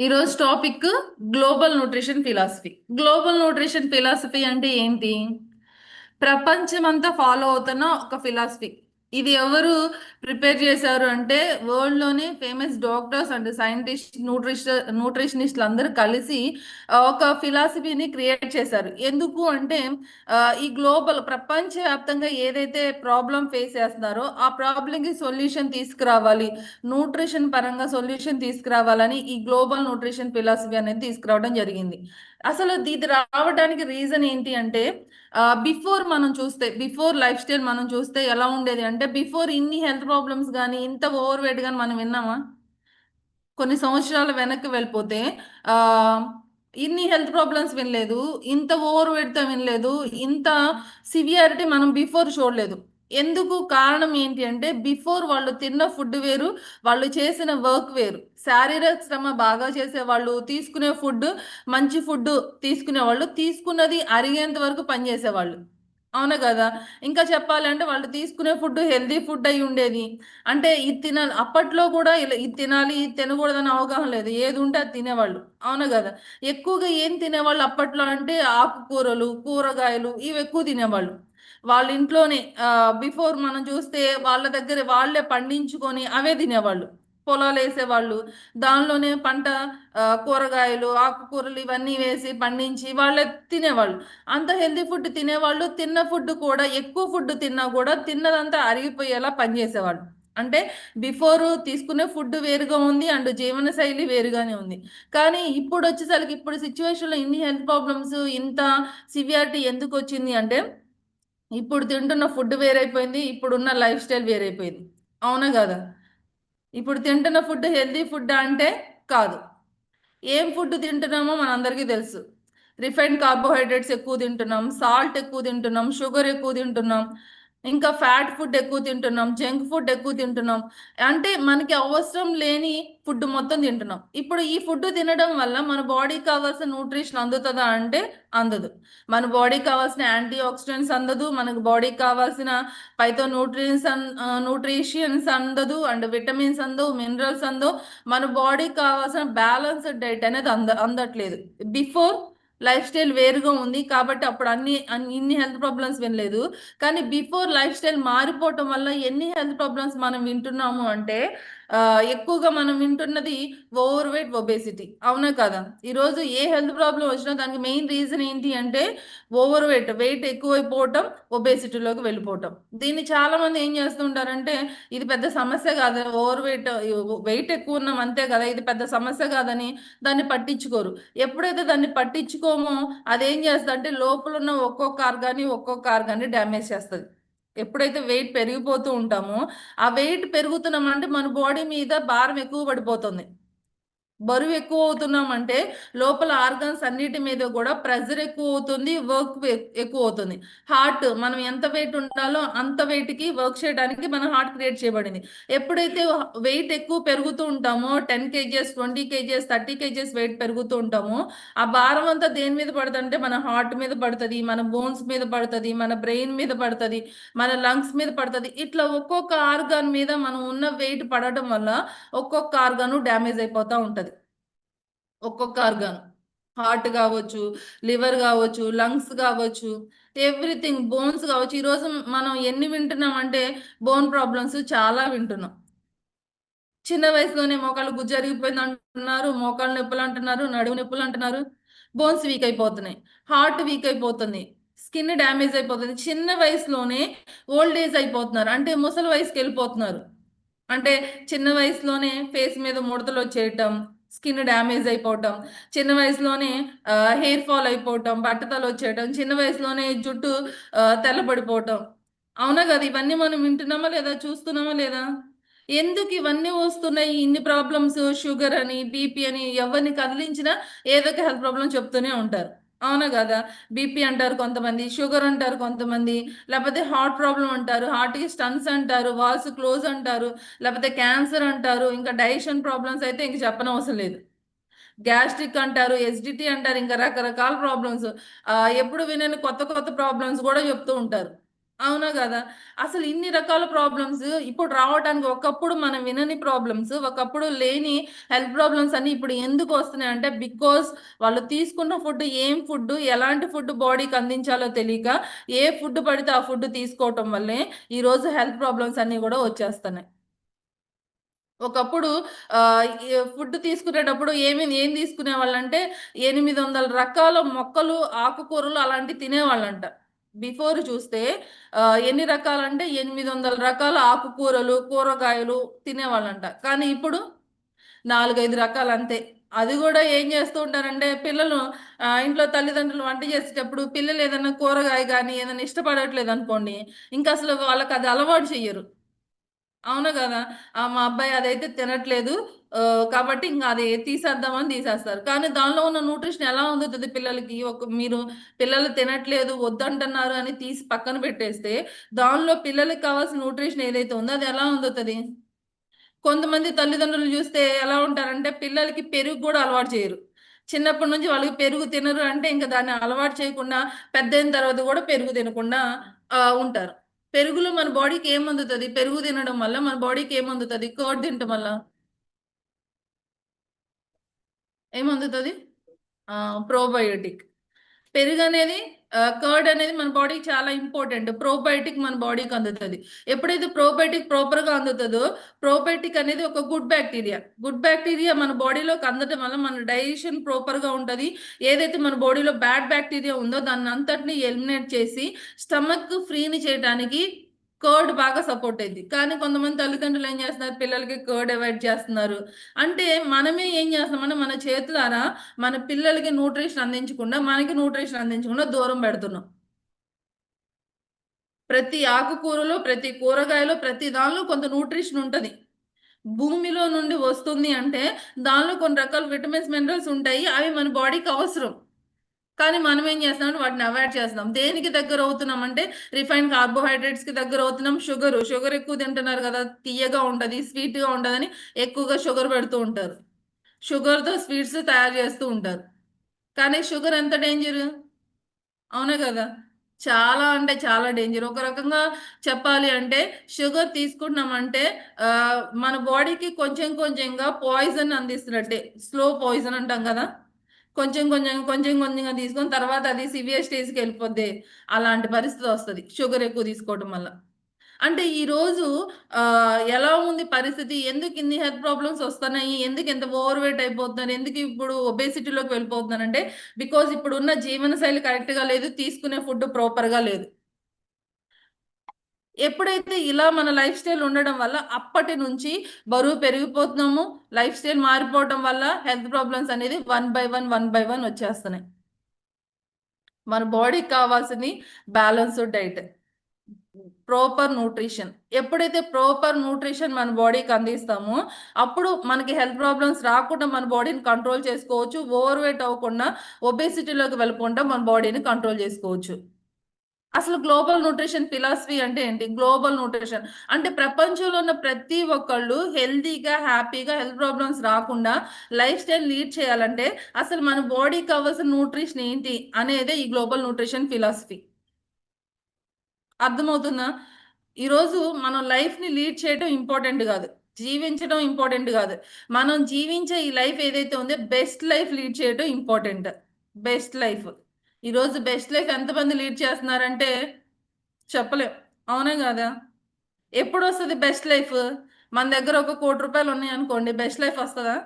ఈరోజు topic global nutrition philosophy. Global nutrition philosophy అంటే ఏంటి? ప్రపంచమంతా ఫాలో అవుతున్న ఒక ఫిలాసఫీ. ఇది ఎవరు ప్రిపేర్ చేశారు అంటే వరల్డ్ లోనే ఫేమస్ డాక్టర్స్ అండ్ సైంటిస్ట్ న్యూట్రిషనిస్టులు అందరూ కలిసి ఒక ఫిలాసఫీని క్రియేట్ చేశారు. ఎందుకు అంటే ఈ గ్లోబల్ ప్రపంచవ్యాప్తంగా ఏదైతే ప్రాబ్లం ఫేస్ చేస్తున్నారో ఆ ప్రాబ్లంకి సొల్యూషన్ తీసుకురావాలి, న్యూట్రిషన్ పరంగా సొల్యూషన్ తీసుకురావాలని ఈ గ్లోబల్ న్యూట్రిషన్ ఫిలాసఫీ అనేది తీసుకురావడం జరిగింది. అసలు ఇది రావడానికి రీజన్ ఏంటి అంటే బిఫోర్ లైఫ్ స్టైల్ మనం చూస్తే ఎలా ఉండేది అంటే బిఫోర్ ఇన్ని హెల్త్ ప్రాబ్లమ్స్ కానీ ఇంత ఓవర్ వెయిట్ కానీ మనం విన్నామా? కొన్ని సంవత్సరాల వెనక్కి వెళ్ళిపోతే ఆ ఇన్ని హెల్త్ ప్రాబ్లమ్స్ వినలేదు, ఇంత ఓవర్ వెయిట్తో వినలేదు, ఇంత సివియారిటీ మనం బిఫోర్ చూడలేదు. ఎందుకు? కారణం ఏంటి అంటే బిఫోర్ వాళ్ళు తిన్న ఫుడ్ వేరు, వాళ్ళు చేసిన వర్క్ వేరు. శారీరక శ్రమ బాగా చేసేవాళ్ళు, తీసుకునే ఫుడ్ మంచి ఫుడ్ తీసుకునేవాళ్ళు, తీసుకున్నది అరిగేంత వరకు పనిచేసేవాళ్ళు. అవునా కదా? ఇంకా చెప్పాలంటే వాళ్ళు తీసుకునే ఫుడ్ హెల్దీ ఫుడ్ అయి ఉండేది. అంటే ఇది తినాలి అప్పట్లో కూడా, ఇలా ఇది తినాలి ఇది తినకూడదని అవగాహన లేదు, ఏది ఉంటే అది తినేవాళ్ళు. అవునా కదా? ఎక్కువగా ఏం తినేవాళ్ళు అప్పట్లో అంటే ఆకుకూరలు, కూరగాయలు ఇవి ఎక్కువ తినేవాళ్ళు. వాళ్ళ ఇంట్లోనే బిఫోర్ మనం చూస్తే వాళ్ళ దగ్గర వాళ్ళే పండించుకొని అవే తినేవాళ్ళు. పొలాలు వేసేవాళ్ళు, దానిలోనే పంట, కూరగాయలు ఆకుకూరలు ఇవన్నీ వేసి పండించి వాళ్ళే తినేవాళ్ళు. అంత హెల్దీ ఫుడ్ తినేవాళ్ళు. తిన్న ఫుడ్ కూడా ఎక్కువ ఫుడ్ తిన్నా కూడా తిన్నదంతా అరిగిపోయేలా పనిచేసేవాళ్ళు. అంటే బిఫోర్ తీసుకునే ఫుడ్ వేరుగా ఉంది అండ్ జీవన శైలి వేరుగానే ఉంది. కానీ ఇప్పుడు వచ్చేసరికి ఇప్పుడు సిచ్యువేషన్లో ఇన్ని హెల్త్ ప్రాబ్లమ్స్, ఇంత సివియారిటీ ఎందుకు వచ్చింది అంటే ఇప్పుడు తింటున్న ఫుడ్ వేరైపోయింది, ఇప్పుడున్న లైఫ్ స్టైల్ వేరైపోయింది. అవునా కదా? ఇప్పుడు తింటున్న ఫుడ్ హెల్దీ ఫుడ్ అంటే కాదు. ఏం ఫుడ్ తింటున్నామో మనందరికీ తెలుసు. రిఫైన్డ్ కార్బోహైడ్రేట్స్ ఎక్కువ తింటున్నాం, సాల్ట్ ఎక్కువ తింటున్నాం, షుగర్ ఎక్కువ తింటున్నాం, ఇంకా ఫ్యాట్ ఫుడ్ ఎక్కువ తింటున్నాం, జంక్ ఫుడ్ ఎక్కువ తింటున్నాం. అంటే మనకి అవసరం లేని ఫుడ్ మొత్తం తింటున్నాం. ఇప్పుడు ఈ ఫుడ్ తినడం వల్ల మన బాడీకి కావాల్సిన న్యూట్రిషన్ అందుతుందా అంటే అందదు. మన బాడీకి కావాల్సిన యాంటీ ఆక్సిడెంట్స్ అందదు, మనకు బాడీకి కావాల్సిన పైతో న్యూట్రిషన్స్ అందదు, అండ్ విటమిన్స్ అందవు, మినరల్స్ అందవు. మన బాడీకి కావాల్సిన బ్యాలెన్స్డ్ డైట్ అనేది అందట్లేదు. బిఫోర్ లైఫ్ స్టైల్ వేరుగా ఉంది కాబట్టి అప్పుడు ఇన్ని హెల్త్ ప్రాబ్లమ్స్ వినలేదు. కానీ బిఫోర్ లైఫ్ స్టైల్ మారిపోవటం వల్ల ఎన్ని హెల్త్ ప్రాబ్లమ్స్ మనం వింటున్నాము అంటే ఎక్కువగా మనం వింటున్నది ఓవర్ వెయిట్, ఒబేసిటీ. అవునా కదా? ఈరోజు ఏ హెల్త్ ప్రాబ్లం వచ్చినా దానికి మెయిన్ రీజన్ ఏంటి అంటే ఓవర్ వెయిట్ ఎక్కువైపోవటం, ఒబేసిటీలోకి వెళ్ళిపోవటం. దీన్ని చాలా మంది ఏం చేస్తుంటారంటే ఇది పెద్ద సమస్య కాదు, వెయిట్ ఎక్కువ ఉన్నాం అంతే కదా, ఇది పెద్ద సమస్య కాదని దాన్ని పట్టించుకోరు. ఎప్పుడైతే దాన్ని పట్టించుకోమో అదేం చేస్తుంది అంటే లోపల ఉన్న ఒక్కొక్క ఆర్గాన్ని డ్యామేజ్ చేస్తుంది. ఎప్పుడైతే వెయిట్ పెరిగిపోతూ ఉంటామో ఆ వెయిట్ పెరుగుతున్నామంటే మన బాడీ మీద భారం ఎక్కువ పడిపోతుంది. బరువు ఎక్కువ అవుతున్నామంటే లోపల ఆర్గన్స్ అన్నిటి మీద కూడా ప్రెజర్ ఎక్కువ అవుతుంది, వర్క్ ఎక్కువ అవుతుంది. హార్ట్ మనం ఎంత వెయిట్ ఉండాలో అంత వెయిట్కి వర్క్ చేయడానికి మన హార్ట్ క్రియేట్ చేయబడింది. ఎప్పుడైతే వెయిట్ ఎక్కువ పెరుగుతూ ఉంటామో 10 kgs, 20 kgs, 30 kgs వెయిట్ పెరుగుతూ ఉంటామో ఆ భారం అంతా దేని మీద పడుతుంది అంటే మన హార్ట్ మీద పడుతుంది, మన బోన్స్ మీద పడుతుంది, మన బ్రెయిన్ మీద పడుతుంది, మన లంగ్స్ మీద పడుతుంది. ఇట్లా ఒక్కొక్క ఆర్గాన్ మీద మనం ఉన్న వెయిట్ పడటం వల్ల ఒక్కొక్క ఆర్గాను డ్యామేజ్ అయిపోతూ ఉంటుంది. ఒక్కొక్క ఆర్గాన్, హార్ట్ కావచ్చు, లివర్ కావచ్చు, లంగ్స్ కావచ్చు, ఎవ్రీథింగ్, బోన్స్ కావచ్చు. ఈరోజు మనం ఎన్ని వింటున్నాం అంటే బోన్ ప్రాబ్లమ్స్ చాలా వింటున్నాం. చిన్న వయసులోనే మోకాళ్ళు గుజ్జరిగిపోయింది అంటున్నారు, మోకాళ్ళ నొప్పులు అంటున్నారు, నడుము నొప్పులు అంటున్నారు. బోన్స్ వీక్ అయిపోతున్నాయి, హార్ట్ వీక్ అయిపోతుంది, స్కిన్ డ్యామేజ్ అయిపోతుంది. చిన్న వయసులోనే ఓల్డ్ ఏజ్ అయిపోతున్నారు, అంటే ముసలి వయసుకి వెళ్ళిపోతున్నారు. అంటే చిన్న వయసులోనే ఫేస్ మీద ముడతలు వచ్చేయటం, స్కిన్ డ్యామేజ్ అయిపోవటం, చిన్న వయసులోనే హెయిర్ ఫాల్ అయిపోవటం, బట్టతలు వచ్చేయటం, చిన్న వయసులోనే జుట్టు తెల్లబడిపోవటం. అవునా కదా? ఇవన్నీ మనం వింటున్నామా లేదా, చూస్తున్నామా లేదా? ఎందుకు ఇవన్నీ వస్తున్నాయి? ఇన్ని ప్రాబ్లమ్స్, షుగర్ అని, బీపీ అని, ఎవరిని కదిలించినా ఏదో ఒక హెల్త్ ప్రాబ్లం చెప్తూనే ఉంటారు. అవునా కదా? బీపీ అంటారు కొంతమంది, షుగర్ అంటారు కొంతమంది, లేకపోతే హార్ట్ ప్రాబ్లం అంటారు, హార్ట్కి స్టన్స్ అంటారు, వాల్స్ క్లోజ్ అంటారు, లేకపోతే క్యాన్సర్ అంటారు, ఇంకా డైజెషన్ ప్రాబ్లమ్స్ అయితే ఇంక చెప్పనవసరం లేదు. గ్యాస్ట్రిక్ అంటారు, ఎస్డిటి అంటారు, ఇంకా రకరకాల ప్రాబ్లమ్స్. ఎప్పుడు వినని కొత్త కొత్త ప్రాబ్లమ్స్ కూడా చెప్తూ ఉంటారు. అవునా గదా! అసలు ఇన్ని రకాల ప్రాబ్లమ్స్ ఇప్పుడు రావటానికి ఒకప్పుడు మనం వినని ప్రాబ్లమ్స్, ఒకప్పుడు లేని హెల్త్ ప్రాబ్లమ్స్ అన్నీ ఇప్పుడు ఎందుకు వస్తున్నాయంటే బికాజ్ వాళ్ళు తీసుకున్న ఫుడ్ ఏం ఫుడ్, ఎలాంటి ఫుడ్ బాడీకి అందించాలో తెలియక ఏ ఫుడ్ పడితే ఆ ఫుడ్ తీసుకోవటం వల్లే ఈరోజు హెల్త్ ప్రాబ్లమ్స్ అన్నీ గూడా వచ్చేస్తున్నాయి. ఒకప్పుడు ఈ ఫుడ్ తీసుకునేటప్పుడు ఏం తీసుకునేవాళ్ళంటే 800 రకాల మొక్కలు, ఆకుకూరలు అలాంటివి తినేవాళ్ళంట. బిఫోర్ చూస్తే ఎన్ని రకాలంటే 800 రకాల ఆకుకూరలు, కూరగాయలు తినేవాళ్ళంట. కానీ ఇప్పుడు 4, 5 రకాలంతే. అది గూడా ఏం చేస్తూ ఉంటారంటే పిల్లలు ఇంట్లో తల్లిదండ్రులు వంట చేసేటప్పుడు పిల్లలు ఏదన్నా కూరగాయ గానీ, ఏదన్నా ఇష్టపడట్లేదనుకోండి, ఇంకసలు వాళ్ళకది అలవాటు చెయ్యరు. అవును గదా! మా అబ్బాయి అదైతే తినట్లేదు. కాబట్టి ఇంగ అది తీసేద్దామని తీసేస్తారు. కానీ దానిలో ఉన్న న్యూట్రిషన్ ఎలా అందుతది పిల్లలకి? మీరు పిల్లలు తినట్లేదు, వద్దంటున్నారు అని తీసి పక్కన పెట్టేస్తే, దానిలో పిల్లలకి కావాల్సిన న్యూట్రిషన్ ఏదైతే ఉందో అది ఎలా అందుతది? కొంతమంది తల్లిదండ్రులు జూస్తే ఎలా ఉంటారంటే, పిల్లలకి పెరుగు గూడా అలవాటు చేయరు. చిన్నప్పటి నుంచి వాళ్ళకి పెరుగు తినరు అంటే, ఇంక దాన్ని అలవాటు చేయకుండా, పెద్దయిన తర్వాత గూడా పెరుగు తినకుండా ఉంటారు. పెరుగులో మన బాడీకి ఏమందుతది? పెరుగు తినడం వల్ల మన బాడీకి ఏమందుతది? కర్డ్ తినటం వల్ల ఏమందుతది? ప్రోబయోటిక్. పెరుగనేది కర్డ్ అనేది మన బాడీకి చాలా ఇంపార్టెంట్. ప్రోబయోటిక్ మన బాడీకి అందుతది. ఎప్పుడైతే ప్రోబయోటిక్ ప్రాపర్‌గా అందుతదో, ప్రోబయోటిక్ అనేది ఒక గుడ్ బాక్టీరియా. గుడ్ బాక్టీరియా మన బాడీలోకి అందటం వల్ల మన డైజెషన్ ప్రాపర్‌గా ఉంటది. ఏదైతే మన బాడీలో బ్యాడ్ బాక్టీరియా ఉందో దాన్నంతటిని ఎలిమినేట్ చేసి స్టమక్ ఫ్రీని చేయటానికి కర్డ్ బాగా సపోర్ట్ అయిద్ది. కానీ కొంతమంది తల్లిదండ్రులు ఏం చేస్తున్నారు, పిల్లలకి కర్డ్ అవాయిడ్ చేస్తున్నారు. అంటే మనమే ఏం చేస్తున్నామంటే మన చేతులారా మన పిల్లలకి న్యూట్రిషన్ అందించకుండా, మనకి న్యూట్రిషన్ అందించకుండా దూరం పెడుతున్నాం. ప్రతి ఆకుకూరలో, ప్రతి కూరగాయలో, ప్రతి దానిలో కొంత న్యూట్రిషన్ ఉంటది. భూమిలో నుండి వస్తుంది అంటే, దానిలో కొన్ని రకాల విటమిన్స్, మినరల్స్ ఉంటాయి. అవి మన బాడీకి అవసరం. కానీ మనం ఏం చేస్తున్నామంటే వాటిని అవాయిడ్ చేస్తున్నాం. దేనికి దగ్గరవుతున్నామంటే రిఫైన్డ్ కార్బోహైడ్రేట్స్‌కి దగ్గరవుతున్నాం. షుగర్ ఎక్కువ తింటున్నారు గదా! తియ్యగా ఉంటది, స్వీట్‌గా ఉంటదని ఎక్కువగా షుగర్ పెడుతూ ఉంటారు. షుగర్‌తో స్వీట్స్ తయారు చేస్తూ ఉంటారు. కానీ షుగర్ ఎంత డేంజరు? అవునా గదా! చాలా అంటే చాలా డేంజర్. ఒక రకంగా చెప్పాలి అంటే షుగర్ తీసుకుంటున్నామంటే మన బాడీకి కొంచెం కొంచెంగా పాయిజన్ అందిస్తున్నట్టే. స్లో పాయిజన్ అంటాం గదా! కొంచెం కొంచెంగా తీసుకొని తర్వాత అది సివియర్ స్టేజ్‌కెళ్ళిపోద్ది. అలాంటి పరిస్థితొస్తది. షుగర్ ఎక్కువ తీసుకోవడం వల్ల. అంటే ఈరోజు ఎలా ఉంది పరిస్థితి? ఎందుకిన్ని హెల్త్ ప్రాబ్లమ్స్ ఒస్తన్నాయి? ఎందుకింత ఓవర్ వెయిట్ అయిపోతున్నారు? ఎందుకిప్పుడు ఒబేసిటీలోకి వెళ్ళిపోతున్నారంటే, బికాజ్ ఇప్పుడున్న జీవనశైలి కరెక్ట్‌గా లేదు. తీసుకునే ఫుడ్ ప్రాపర్‌గా లేదు. ఎప్పుడైతే ఇలా మన లైఫ్ స్టైల్ ఉండడం వల్ల అప్పటి నుంచి బరువు పెరిగిపోతున్నాము. లైఫ్ స్టైల్ మారిపోవటం వల్ల హెల్త్ ప్రాబ్లమ్స్ అనేది వన్ బై వన్ వచ్చేస్తున్నాయి. మన బాడీకి కావాల్సింది బ్యాలెన్స్‌డ్ డైట్. Proper nutrition. ఎప్పుడైతే ప్రాపర్ న్యూట్రిషన్ మన బాడీకి అందిస్తామో, అప్పుడు మనకి హెల్త్ ప్రాబ్లమ్స్ రాకుండా మన బాడీని కంట్రోల్ చేసుకోవచ్చు. ఓవర్ వెయిట్ అవ్వకుండా ఒబేసిటీలోకి వెళ్ళకుండా మన బాడీని కంట్రోల్ చేసుకోవచ్చు. అసలు గ్లోబల్ న్యూట్రిషన్ ఫిలాసఫీ అంటే ఏంటి? గ్లోబల్ న్యూట్రిషన్ అంటే ప్రపంచంలో ఉన్న ప్రతి ఒక్కళ్ళు హెల్తీగా, హ్యాపీగా హెల్త్ ప్రాబ్లమ్స్ రాకుండా లైఫ్ స్టైల్ లీడ్ చేయాలంటే అసలు మన బాడీకి కావాల్సిన న్యూట్రిషన్ ఏంటి అనేదే ఈ గ్లోబల్ న్యూట్రిషన్ ఫిలాసఫీ. అర్థమవుతుందా? ఈరోజు మనం లైఫ్‌ని లీడ్ చేయడం ఇంపార్టెంట్ గాదు. జీవించడం ఇంపార్టెంట్ గాదు. మనం జీవించే ఈ లైఫ్ ఏదైతే ఉందో బెస్ట్ లైఫ్ లీడ్ చేయడం ఇంపార్టెంట్. Best life. ఈరోజు బెస్ట్ లైఫ్ ఎంతమంది లీడ్ చేస్తున్నారంటే చెప్పలేం. అవునా గాదా? ఎప్పుడొస్తది బెస్ట్ లైఫ్? మన దగ్గర ఒక రూ. 1,00,00,000 ఉన్నాయనుకోండి బెస్ట్ లైఫ్ వస్తదా? రూ.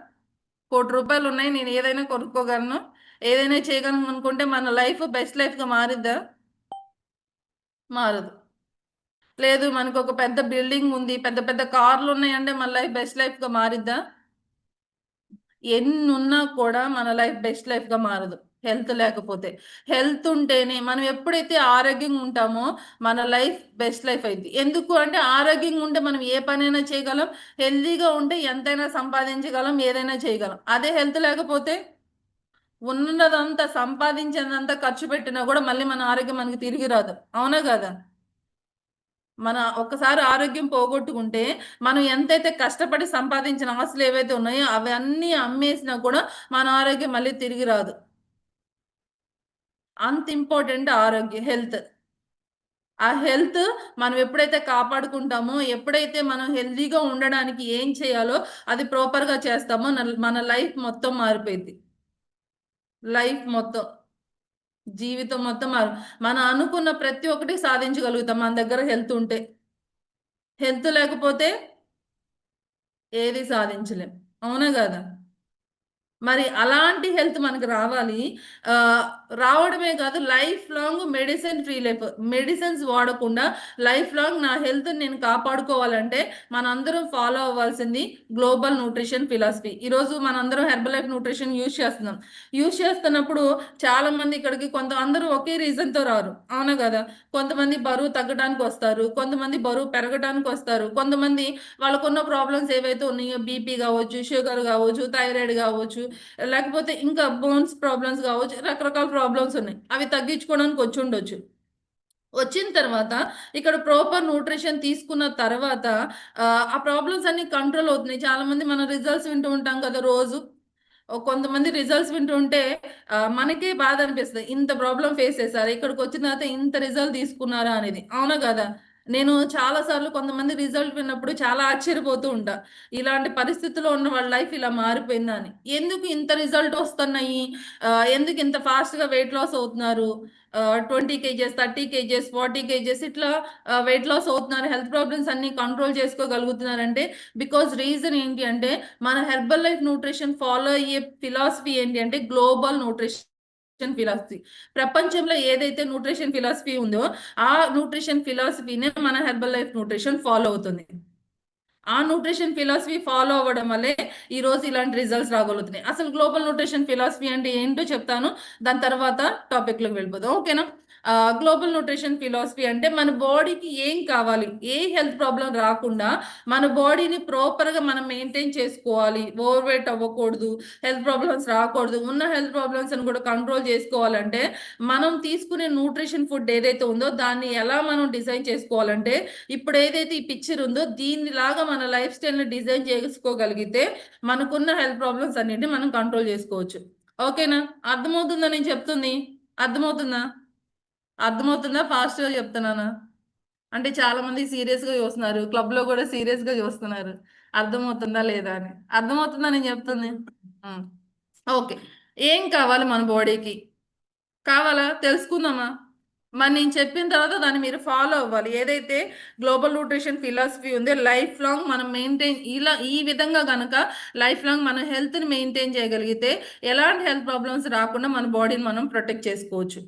1,00,00,000 ఉన్నాయి. నేను ఏదైనా కొనుక్కోగలను. ఏదైనా చేయగలను అనుకుంటే మన లైఫ్ బెస్ట్ లైఫ్‌గా మారిద్దా? మారదు. లేదు మనకొక పెద్ద బిల్డింగ్ ఉంది. పెద్ద పెద్ద కార్లున్నాయంటే మన లైఫ్ బెస్ట్ లైఫ్‌గా మారిద్దా? ఎన్నున్నా కూడా మన లైఫ్ బెస్ట్ లైఫ్‌గా మారదు. హెల్త్ లేకపోతే. హెల్త్ ఉంటేనే మనం ఎప్పుడైతే ఆరోగ్యంగా ఉంటామో మన లైఫ్ బెస్ట్ లైఫ్ అయిద్ది. ఎందుకు అంటే ఆరోగ్యంగా ఉంటే మనం ఏ పనైనా చేయగలం. హెల్తీగా ఉంటే ఎంతైనా సంపాదించగలం. ఏదైనా చేయగలం. అదే హెల్త్ లేకపోతే ఉన్నదంతా సంపాదించిందంతా ఖర్చు పెట్టినా గూడా మళ్ళీ మన ఆరోగ్యం మనకి తిరిగి రాదు. అవునా గాదా? మన ఒక్కసారి ఆరోగ్యం పోగొట్టుకుంటే, మనం ఎంతైతే కష్టపడి సంపాదించిన ఆస్తులేవైతే ఉన్నాయో, అవన్నీ అమ్మేసినా కూడా మన ఆరోగ్యం మళ్ళీ తిరిగి రాదు. అంత ఇంపార్టెంట్ ఆరోగ్యం హెల్త్. ఆ హెల్త్ మనం ఎప్పుడైతే కాపాడుకుంటామో, ఎప్పుడైతే మనం హెల్తీగా ఉండడానికి ఏం చేయాలో అది ప్రాపర్‌గా చేస్తామో మన లైఫ్ మొత్తం మారిపోయిద్ది. లైఫ్ మొత్తం, జీవితం మొత్తం మనం అనుకున్న ప్రతి ఒక్కటి సాధించగలుగుతాం మన దగ్గర హెల్త్ ఉంటే. హెల్త్ లేకపోతే ఏది సాధించలేం. అవునా గాదా? మరి అలాంటి హెల్త్ మనకు రావాలి. ఆహ్, రావడమే కాదు, life long medicine free life. Medicines వాడకుండా లైఫ్ లాంగ్ నా హెల్త్‌ని నేను కాపాడుకోవాలంటే మనందరం ఫాలో అవ్వాల్సింది గ్లోబల్ న్యూట్రిషన్ ఫిలాసఫీ. ఈరోజు మనందరం హెర్బల్ లైఫ్ న్యూట్రిషన్ యూజ్ చేస్తున్నాం. యూజ్ చేస్తున్నప్పుడు చాలామంది ఇక్కడికి అందరూ ఒకే రీజన్‌తో రారు. అవునా గదా! కొంతమంది బరువు తగ్గడానికొస్తారు. కొంతమంది బరువు పెరగడానికొస్తారు. కొంతమంది వాళ్ళకున్న ప్రాబ్లమ్స్ ఏవైతే ఉన్నాయో బీపీ గావచ్చు, షుగర్ గావచ్చు, థైరాయిడ్ గావచ్చు, లేకపోతే ఇంకా బోన్స్ ప్రాబ్లమ్స్ గావచ్చు, రకరకాల ప్రాబ్లమ్స్ ఉన్నాయి. అవి తగ్గించుకోవడానికి వచ్చుండొచ్చు. వచ్చిన తర్వాత ఇక్కడ ప్రాపర్ న్యూట్రిషన్ తీసుకున్న తర్వాత ఆ ప్రాబ్లమ్స్ అన్నీ కంట్రోల్ అవుతున్నాయి. చాలామంది మన రిజల్ట్స్ వింటూ ఉంటాం కదా రోజు. కొంతమంది రిజల్ట్స్ వింటుంటే మనకే బాధ అనిపిస్తది. ఇంత ప్రాబ్లమ్ ఫేస్ చేసారు. ఇక్కడికొచ్చిన తర్వాత ఇంత రిజల్ట్ తీసుకున్నారా అనేది. అవునా కదా! నేను చాలా సార్లు కొంతమంది రిజల్ట్ విన్నప్పుడు చాలా ఆశ్చర్యపోతూ ఉంటా. ఇలాంటి పరిస్థితిలో ఉన్న వాళ్ళ లైఫ్ ఇలా మారిపోయిందా అని. ఎందుకు ఇంత రిజల్ట్ వస్తున్నాయి? ఎందుకు ఇంత ఫాస్ట్‌గా వెయిట్ లాస్ అవుతున్నారు? 20 కేజెస్, 30 కేజెస్, 40 కేజెస్ ఇట్లా వెయిట్ లాస్ అవుతున్నారు. హెల్త్ ప్రాబ్లమ్స్ అన్నీ కంట్రోల్ చేసుకోగలుగుతున్నారంటే రీజన్ ఏంటి అంటే మన హెర్బల్ లైఫ్ న్యూట్రిషన్ ఫాలో అయ్యే ఫిలాసఫీ ఏంటి అంటే గ్లోబల్ న్యూట్రిషన్ ఫిలాసఫీ. ప్రపంచంలో ఏదైతే న్యూట్రిషన్ ఫిలాసఫీ ఉందో ఆ న్యూట్రిషన్ ఫిలాసఫీనే మన హెర్బల్ లైఫ్ న్యూట్రిషన్ ఫాలో అవుతుంది. ఆ న్యూట్రిషన్ ఫిలాసఫీ ఫాలో అవ్వడం వల్లే ఈరోజు ఇలాంటి రిజల్ట్స్ రాగలుగుతున్నాయి. అసలు గ్లోబల్ న్యూట్రిషన్ ఫిలాసఫీ అంటే ఏంటో చెప్తాను. దాని తర్వాత టాపిక్‌లోకి వెళ్ళిపోదాం. ఓకేనా? గ్లోబల్ న్యూట్రిషన్ ఫిలాసఫీ అంటే మన బాడీకి ఏం కావాలి? ఏ హెల్త్ ప్రాబ్లమ్ రాకుండా మన బాడీని ప్రాపర్‌గా మనం మెయింటైన్ చేసుకోవాలి. ఓవర్ వెయిట్ అవ్వకూడదు. హెల్త్ ప్రాబ్లమ్స్ రాకూడదు. ఉన్న హెల్త్ ప్రాబ్లమ్స్‌ని కూడా కంట్రోల్ చేసుకోవాలంటే మనం తీసుకునే న్యూట్రిషన్ ఫుడ్ ఏదైతే ఉందో దాన్ని ఎలా మనం డిజైన్ చేసుకోవాలంటే ఇప్పుడు ఏదైతే ఈ పిక్చర్ ఉందో దీనిలాగా మన లైఫ్ స్టైల్‌ని డిజైన్ చేసుకోగలిగితే మనకున్న హెల్త్ ప్రాబ్లమ్స్ అన్నిటిని మనం కంట్రోల్ చేసుకోవచ్చు. ఓకేనా? అర్థమవుతుందా నేను చెప్తుంది? అర్థమవుతుందా? అర్థమవుతుందా? ఫాస్ట్‌గా చెప్తున్నానా? అంటే చాలా మంది సీరియస్‌గా చూస్తున్నారు. క్లబ్‌లో గూడా సీరియస్‌గా చూస్తున్నారు. అర్థమవుతుందా లేదా అని. అర్థమవుతుందా నేను చెప్తుంది? హ్మ్. ఓకే. ఏం కావాలి మన బాడీకి? కావాలా? తెలుసుకుందామా? మరి నేను చెప్పిన తర్వాత దాన్ని మీరు ఫాలో అవ్వాలి. ఏదైతే గ్లోబల్ న్యూట్రిషన్ ఫిలాసఫీ ఉందో లైఫ్ లాంగ్ మనం మెయింటైన్ ఈ విధంగా గనక లైఫ్ లాంగ్ మన హెల్త్‌ని మెయింటైన్ చేయగలిగితే ఎలాంటి హెల్త్ ప్రాబ్లమ్స్ రాకుండా మన బాడీని మనం ప్రొటెక్ట్ చేసుకోవచ్చు.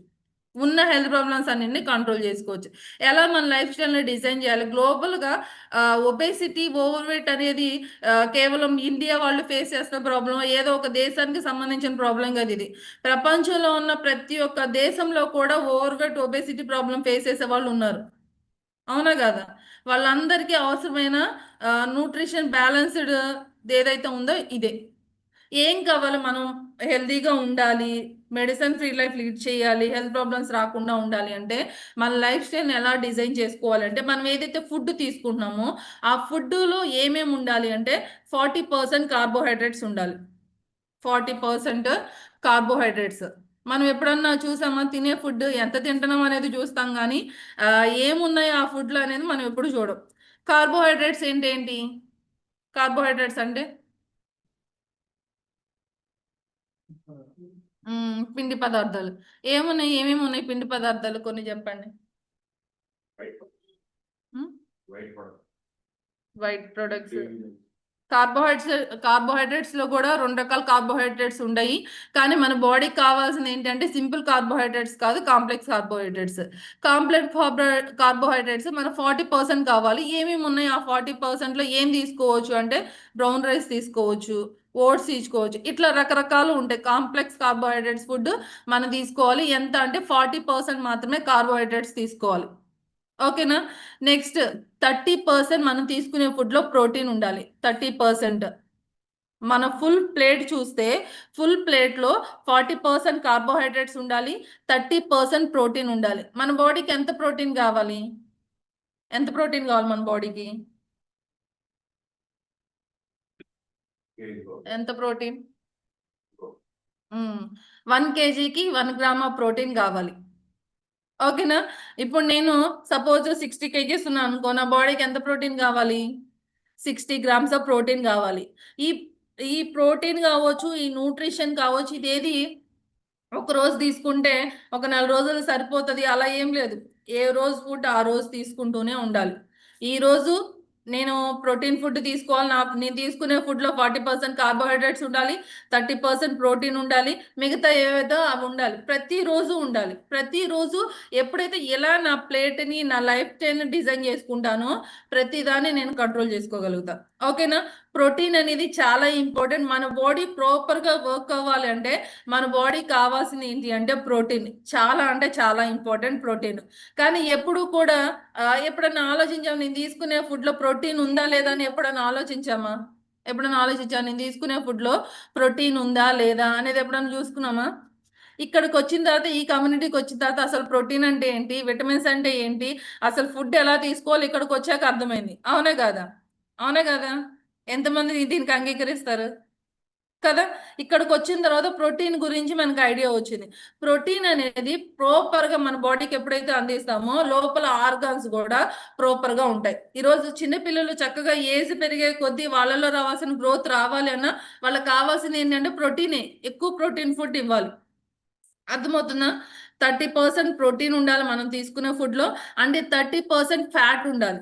ఉన్న హెల్త్ ప్రాబ్లమ్స్ అన్నిటిని కంట్రోల్ చేసుకోవచ్చు. ఎలా మన లైఫ్ స్టైల్‌ని డిజైన్ చేయాలి? గ్లోబల్‌గా ఒబేసిటీ, ఓవర్ వెయిట్ అనేది కేవలం ఇండియా వాళ్ళు ఫేస్ చేస్తున్న ప్రాబ్లమ్, ఏదో ఒక దేశానికి సంబంధించిన ప్రాబ్లమ్ కాదు ఇది. ప్రపంచంలో ఉన్న ప్రతి ఒక్క దేశంలో కూడా over weight, obesity problem face చేసే వాళ్ళు ఉన్నారు. అవునా కాదా? వాళ్ళందరికీ అవసరమైన న్యూట్రిషన్ బ్యాలెన్స్‌డ్ ఏదైతే ఉందో ఇదే. ఏం కావాలి మనం హెల్తీగా ఉండాలి, మెడిసిన్ ఫ్రీ లైఫ్ లీడ్ చేయాలి, హెల్త్ ప్రాబ్లమ్స్ రాకుండా ఉండాలి అంటే, మన లైఫ్ స్టైల్‌ని ఎలా డిజైన్ చేసుకోవాలంటే, మనం ఏదైతే ఫుడ్ తీసుకుంటున్నామో, ఆ ఫుడ్డులో ఏమేమి ఉండాలి అంటే 40% కార్బోహైడ్రేట్స్ ఉండాలి. 40% కార్బోహైడ్రేట్స్. మనం ఎప్పుడన్నా చూసామా? తినే ఫుడ్ ఎంత తింటున్నాం అనేది చూస్తాం గానీ, ఏమున్నాయి ఆ ఫుడ్‌లో అనేది మనం ఎప్పుడు చూడం. కార్బోహైడ్రేట్స్ ఏంటేంటి? కార్బోహైడ్రేట్స్ అంటే పిండి పదార్థాలు. ఏమున్నాయి? ఏమేమున్నాయి పిండి పదార్థాలు కొన్ని జెప్పండి? హ్మ్. White products. కార్బోహైడ్రేట్స్‌లో గూడా 2 రకాల కార్బోహైడ్రేట్స్ ఉండయి. కానీ మన బాడీకి కావాల్సిందేంటంటే సింపుల్ కార్బోహైడ్రేట్స్ కాదు, కాంప్లెక్స్ కార్బోహైడ్రేట్స్. కాంప్లెక్స్ కార్బోహైడ్రేట్స్ మనకు 40% కావాలి. ఏమేమున్నాయి ఆ 40%లో ఏం తీసుకోవచ్చు అంటే బ్రౌన్ రైస్ తీసుకోవచ్చు, ఓట్స్ తీసుకోవచ్చు. ఇట్లా రకరకాలు ఉంటాయి. కాంప్లెక్స్ కార్బోహైడ్రేట్స్ ఫుడ్ మనం తీసుకోవాలి. ఎంత అంటే 40% మాత్రమే కార్బోహైడ్రేట్స్ తీసుకోవాలి. ఓకేనా? నెక్స్ట్ 30% మనం తీసుకునే ఫుడ్‌లో ప్రోటీన్ ఉండాలి. 30%. మన ఫుల్ ప్లేట్ చూస్తే, ఫుల్ ప్లేట్‌లో 40% కార్బోహైడ్రేట్స్ ఉండాలి. 30% ప్రోటీన్ ఉండాలి. మన బాడీకి ఎంత ప్రోటీన్ గావాలి? ఎంత ప్రోటీన్ గావాలి మన బాడీకి? ఎంత ప్రోటీన్? హ్మ్. 1 కేజీకి 1 గ్రామ్ ఆఫ్ ప్రోటీన్ గావాలి. ఓకేనా? ఇప్పుడు నేను సపోజ్ 60 కేజీస్ ఉన్నాను అనుకో, నా బాడీకి ఎంత ప్రోటీన్ కావాలి? 60 గ్రామ్స్ ఆఫ్ ప్రోటీన్ కావాలి. ఈ ఈ ప్రోటీన్ కావచ్చు, ఈ న్యూట్రిషన్ కావచ్చు, ఇదేది ఒక రోజు తీసుకుంటే ఒక 4 రోజులు సరిపోతుంది అలా ఏం లేదు. ఏ రోజు ఫుడ్ ఆ రోజు తీసుకుంటూనే ఉండాలి. ఈ రోజు నేను ప్రోటీన్ ఫుడ్ తీసుకోవాలి. నేను తీసుకునే ఫుడ్లో 40% కార్బోహైడ్రేట్స్ ఉండాలి, 30% ప్రోటీన్ ఉండాలి, మిగతా ఏవైతే అవి ఉండాలి. ప్రతిరోజు ఉండాలి. ప్రతిరోజు ఎప్పుడైతే ఎలా నా ప్లేట్ని, నా లైఫ్ స్టైల్ని డిజైన్ చేసుకుంటానో ప్రతిదాన్ని నేను కంట్రోల్ చేసుకోగలుగుతా. ఓకేనా? ప్రోటీన్ అనేది చాలా ఇంపార్టెంట్. మన బాడీ ప్రాపర్గా వర్క్ అవ్వాలి అంటే మన బాడీకి కావాల్సింది ఏంటి అంటే ప్రోటీన్. చాలా అంటే చాలా ఇంపార్టెంట్ ప్రోటీన్. కానీ ఎప్పుడు కూడా ఎప్పుడన్నా ఆలోచించాము, నేను తీసుకునే ఫుడ్లో ప్రోటీన్ ఉందా లేదా అని ఎప్పుడన్నా ఆలోచించామా? ఎప్పుడన్నా ఆలోచించాము నేను తీసుకునే ఫుడ్లో ప్రోటీన్ ఉందా లేదా అనేది ఎప్పుడన్నా చూసుకున్నామా? ఇక్కడికి వచ్చిన తర్వాత, ఈ కమ్యూనిటీకి వచ్చిన తర్వాత అసలు ప్రోటీన్ అంటే ఏంటి, విటమిన్స్ అంటే ఏంటి, అసలు ఫుడ్ ఎలా తీసుకోవాలి ఇక్కడికి వచ్చాక అర్థమైంది. అవునా కాదా? అవునా కదా? ఎంతమంది దీనికి అంగీకరిస్తారు కదా? ఇక్కడికి వచ్చిన తర్వాత ప్రోటీన్ గురించి మనకు ఐడియా వచ్చింది. ప్రోటీన్ అనేది ప్రాపర్గా మన బాడీకి ఎప్పుడైతే అందిస్తామో లోపల ఆర్గాన్స్ కూడా ప్రాపర్గా ఉంటాయి. ఈరోజు చిన్నపిల్లలు చక్కగా ఏజ్ పెరిగే కొద్దీ వాళ్ళలో రావాల్సిన గ్రోత్ రావాలి అన్నా వాళ్ళకి కావాల్సింది ఏంటంటే ప్రోటీనే. ఎక్కువ ప్రోటీన్ ఫుడ్ ఇవ్వాలి. అర్థమవుతుందా? 30% ప్రోటీన్ ఉండాలి మనం తీసుకునే ఫుడ్లో. అంటే 30% ఫ్యాట్ ఉండాలి.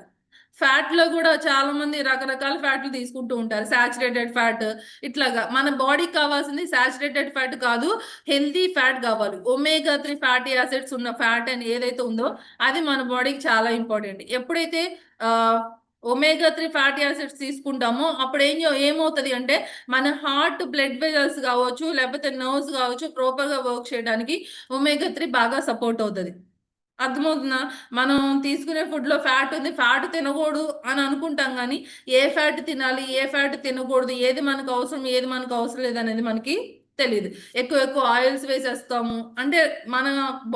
ఫ్యాట్లో కూడా చాలా మంది రకరకాల ఫ్యాట్లు తీసుకుంటూ ఉంటారు. సాచురేటెడ్ ఫ్యాట్ ఇట్లాగా. మన బాడీకి కావాల్సింది సాచురేటెడ్ ఫ్యాట్ కాదు, హెల్దీ ఫ్యాట్ కావాలి. ఒమేగా 3 ఫ్యాటీ యాసిడ్స్ ఉన్న ఫ్యాట్ అని ఏదైతే ఉందో అది మన బాడీకి చాలా ఇంపార్టెంట్. ఎప్పుడైతే ఒమేగా 3 ఫ్యాటీ యాసిడ్స్ తీసుకుంటామో అప్పుడు ఏమవుతుంది అంటే మన హార్ట్ బ్లడ్ వెజల్స్ కావచ్చు, లేకపోతే నర్వ్స్ కావచ్చు, ప్రాపర్గా వర్క్ చేయడానికి ఒమేగా 3 బాగా సపోర్ట్ అవుతుంది. అర్థమవుతుందా? మనం తీసుకునే ఫుడ్లో ఫ్యాట్ ఉంది, ఫ్యాట్ తినకూడదు అని అనుకుంటాం కానీ ఏ ఫ్యాట్ తినాలి, ఏ ఫ్యాట్ తినకూడదు, ఏది మనకు అవసరం, ఏది మనకు అవసరం లేదనేది మనకి తెలియదు. ఎక్కువ ఎక్కువ ఆయిల్స్ వేసేస్తాము. అంటే మన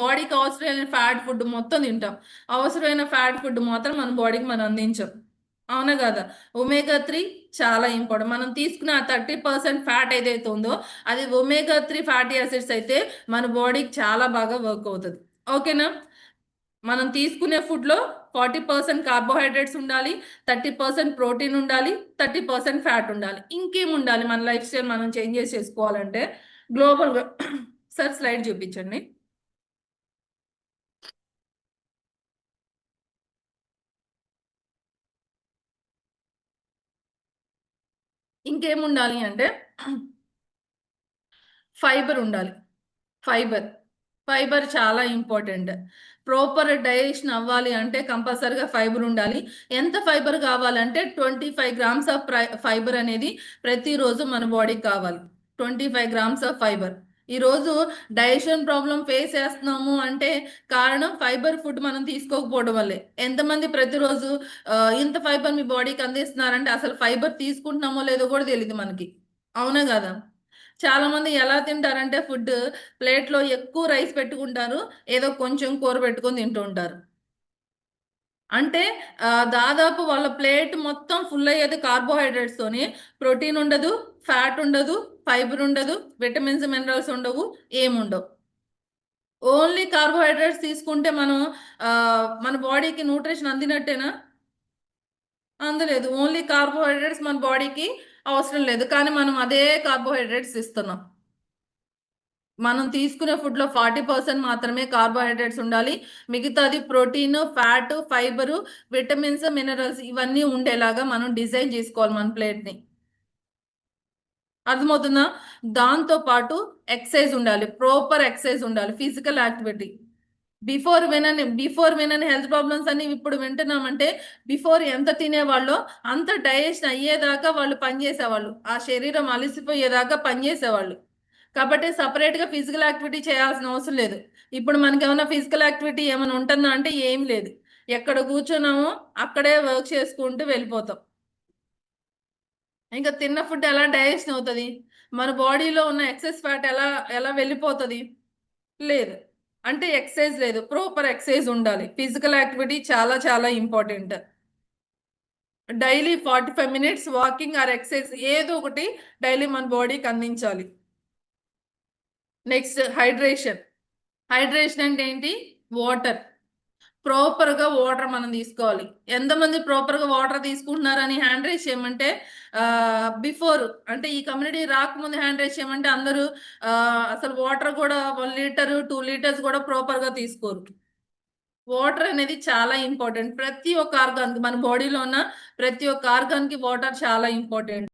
బాడీకి అవసరమైన ఫ్యాట్ ఫుడ్ మొత్తం తింటాం, అవసరమైన ఫ్యాట్ ఫుడ్ మాత్రం మన బాడీకి మనం అందించాం. అవునా కదా? ఒమేగా 3 చాలా ఇంపార్టెంట్. మనం తీసుకున్న 30% ఫ్యాట్ ఏదైతే ఉందో అది ఒమేగా 3 ఫ్యాటీ యాసిడ్స్ అయితే మన బాడీకి చాలా బాగా వర్క్ అవుతుంది. ఓకేనా? మనం తీసుకునే ఫుడ్లో 40% కార్బోహైడ్రేట్స్ ఉండాలి, 30% ప్రోటీన్ ఉండాలి, 30% ఫ్యాట్ ఉండాలి. ఇంకేం ఉండాలి మన లైఫ్ స్టైల్ మనం చేంజెస్ చేసుకోవాలంటే? గ్లోబల్గా సార్ స్లైడ్ చూపించండి. ఇంకేం ఉండాలి అంటే ఫైబర్ ఉండాలి. ఫైబర్. ఫైబర్ చాలా ఇంపార్టెంట్. ప్రాపర్ డైజెషన్ అవ్వాలి అంటే కంపల్సరీగా ఫైబర్ ఉండాలి. ఎంత ఫైబర్ కావాలంటే 25 గ్రామ్స్ ఆఫ్ ఫైబర్ అనేది ప్రతిరోజు మన బాడీకి కావాలి. 25 గ్రామ్స్ ఆఫ్ ఫైబర్. ఈరోజు డైజెషన్ ప్రాబ్లం ఫేస్ చేస్తున్నాము అంటే కారణం ఫైబర్ ఫుడ్ మనం తీసుకోకపోవడం వల్లే. ఎంతమంది ప్రతిరోజు ఇంత ఫైబర్ మీ బాడీకి అందిస్తున్నారంటే అసలు ఫైబర్ తీసుకుంటున్నామో లేదో కూడా తెలియదు మనకి. అవునా కదా? చాలా మంది ఎలా తింటారంటే ఫుడ్ ప్లేట్‌లో ఎక్కువ రైస్ పెట్టుకుంటారు. ఏదో కొంచెం కూర పెట్టుకొని తింటూ ఉంటారు. అంటే దాదాపు వాళ్ళ ప్లేట్ మొత్తం ఫుల్ అయ్యేది కార్బోహైడ్రేట్స్‌తోని. ప్రోటీన్ ఉండదు, ఫ్యాట్ ఉండదు, ఫైబర్ ఉండదు, విటమిన్స్, మినరల్స్ ఉండవు, ఏముండవు. ఓన్లీ కార్బోహైడ్రేట్స్ తీసుకుంటే మనం మన బాడీకి న్యూట్రిషన్ అందినట్టేనా? అందలేదు. ఓన్లీ కార్బోహైడ్రేట్స్ మన బాడీకి అవసరం లేదు. కానీ మనం అదే కార్బోహైడ్రేట్స్ ఇస్తున్నాం. మనం తీసుకునే ఫుడ్లో 40% మాత్రమే కార్బోహైడ్రేట్స్ ఉండాలి. మిగతాది protein, fat, fibre, vitamins, minerals ఇవన్నీ ఉండేలాగా మనం డిజైన్ చేసుకోవాలి మన ప్లేట్‌ని. అర్థమవుతుందా? దాంతో పాటు ఎక్సర్సైజ్ ఉండాలి. ప్రాపర్ ఎక్సర్సైజ్ ఉండాలి. Physical activity. బిఫోర్ వినని హెల్త్ ప్రాబ్లమ్స్ అన్ని ఇప్పుడు వింటున్నామంటే బిఫోర్ ఎంత తినేవాళ్ళో అంత డైజెషన్ అయ్యేదాకా వాళ్ళు పనిచేసేవాళ్ళు. ఆ శరీరం అలసిపోయేదాకా పనిచేసేవాళ్ళు. కాబట్టి సెపరేట్‌గా ఫిజికల్ యాక్టివిటీ చేయాల్సిన అవసరం లేదు. ఇప్పుడు మనకేమన్నా ఫిజికల్ యాక్టివిటీ ఏమైనా ఉంటుందా అంటే ఏం లేదు. ఎక్కడ కూర్చున్నామో అక్కడే వర్క్ చేసుకుంటూ వెళ్ళిపోతాం. ఇంక తిన్న ఫుడ్ ఎలా డైజెషన్ అవుతది? మన బాడీలో ఉన్న ఎక్సెస్ ఫ్యాట్ ఎలా ఎలా వెళ్ళిపోతది? లేదు. అంటే ఎక్సర్సైజ్ లేదు. ప్రాపర్ ఎక్సర్సైజ్ ఉండాలి. ఫిజికల్ యాక్టివిటీ చాలా చాలా important. Daily 45 minutes walking are exercise ఏదో ఒకటి డైలీ మన బాడీకి అందించాలి. Next hydration. హైడ్రేషన్ అంటే ఏంటి? వాటర్. ప్రాపర్‌గా వాటర్ మనం తీసుకోవాలి. ఎంతమంది ప్రాపర్‌గా వాటర్ తీసుకుంటున్నారని హ్యాండ్ రైజ్ చేయమంటే బిఫోర్ అంటే ఈ కమ్యూనిటీ రాకముందు హ్యాండ్ రైజ్ చేయమంటే అందరూ అసలు వాటర్ కూడా 1 లీటరు, 2 లీటర్స్ కూడా ప్రాపర్‌గా తీసుకోరు. వాటర్ అనేది చాలా ఇంపార్టెంట్. ప్రతి ఒక్క ఆర్గాన్‌కి మన బాడీలో ఉన్న ప్రతి ఒక్క ఆర్గాన్‌కి వాటర్ చాలా ఇంపార్టెంట్.